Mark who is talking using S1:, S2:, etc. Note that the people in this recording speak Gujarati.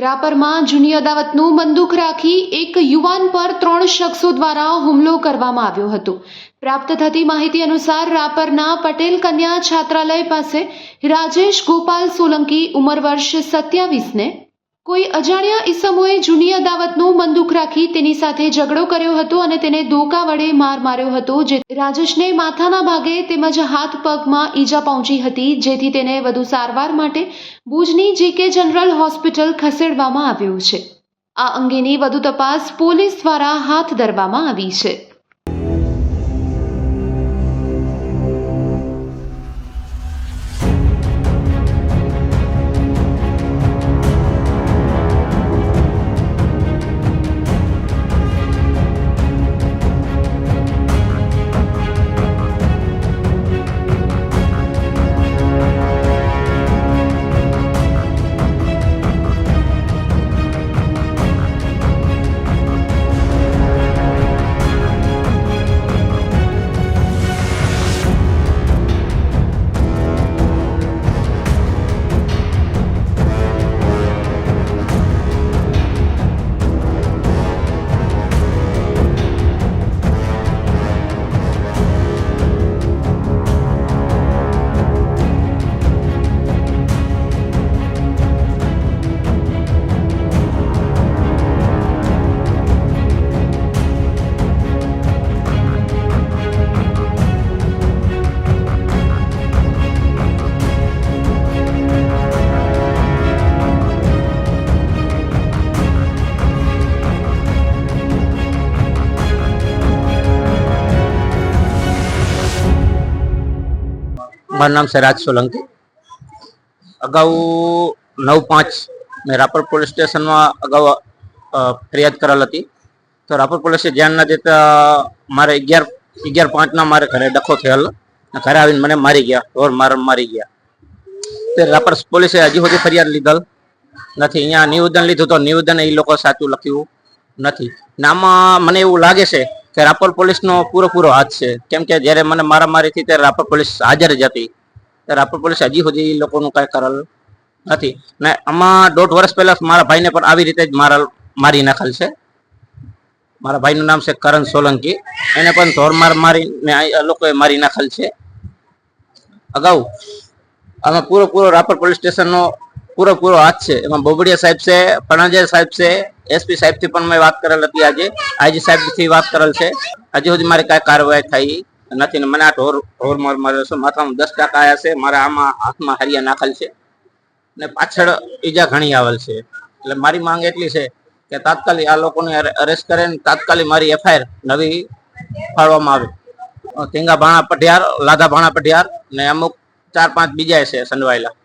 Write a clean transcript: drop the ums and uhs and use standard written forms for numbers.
S1: રાપરમાં જૂની અદાવતનું બંદૂક રાખી એક યુવાન પર 3 શખ્સો દ્વારા હુમલો કરવામાં આવ્યો હતો। પ્રાપ્ત થતી માહિતી અનુસાર રાપરના પટેલ કન્યા છાત્રાલય પાસે રાજેશ ગોપાલ સોલંકી ઉંમર વર્ષ 27ને કોઈ અજાણ્યા ઈસમોએ જૂની અદાવતનું બંદૂક રાખી તેની સાથે ઝઘડો કર્યો હતો અને તેને ધોકા વડે માર માર્યો હતો, જે રાજેશને માથાના ભાગે તેમજ હાથ પગમાં ઈજા પહોંચી હતી, જેથી તેને વધુ સારવાર માટે ભુજની જીકે જનરલ હોસ્પિટલ ખસેડવામાં આવ્યો છે। આ અંગેની વધુ તપાસ પોલીસ દ્વારા હાથ ધરવામાં આવી છે।
S2: મારું નામ છે રાજ સોલંકી। અગાઉ 9/5 મેં રાપર પોલીસ સ્ટેશનમાં અગાઉ ફરિયાદ કરેલ હતી, તો રાપર પોલીસે ધ્યાન ના દેતા મારે 11:05ના મારે ઘરે ડખો થયેલ, ઘરે આવીને મને મારી ગયા, ઢોર મારી ગયા। તે રાપર પોલીસે હજી સુધી ફરિયાદ લીધેલ નથી। અહીંયા નિવેદન લીધું તો નિવેદન એ લોકો સાચું લખ્યું નથી। આમાં મને એવું લાગે છે કે રાપર પોલીસનો પૂરો હાથ છે, કેમ કે જ્યારે મને મારામારીથી ત્યારે રાપર પોલીસ હાજર જ હતી, ત્યારે રાપર પોલીસ હજી સુધી એ લોકોનું કાંઈ કરેલ નથી। ને આમાં 1.5 વર્ષ પહેલા મારા ભાઈને પણ આવી રીતે જ મારી નાખેલ છે। મારા ભાઈનું નામ છે કરણ સોલંકી, એને પણ ઢોરમાર મારીને લોકોએ મારી નાખેલ છે। અગાઉ આમાં પૂરો રાપર પોલીસ સ્ટેશનનો પૂરો હાથ છે। એમાં બોબડિયા સાહેબ છે, પણાજર સાહેબ છે, એસપી સાહેબ થી પણ મેં વાત કરેલ હતી, આજે આઈજી સાહેબ થી વાત કરેલ છે। હજી સુધી મારી કાંઈ કાર્યવાહી થઈ નથી ને મને આ ઢોર માર્યો છે, માથામાં 10 ટાંકા આવ્યા છે, મારા આમાં હાથમાં હરિયા નાખેલ છે ને પાછળ ઈજા ઘણી આવેલ છે। એટલે મારી માંગ એટલી છે કે તાત્કાલિક આ લોકોને અરેસ્ટ કરે ને તાત્કાલિક મારી એફઆઈઆર નવી ફાળવામાં આવે। ટીંગા ભાણા પઢિયાર, લાધા ભાણા પઢિયાર ને અમુક 4-5 બીજા છે સંડવાયેલા।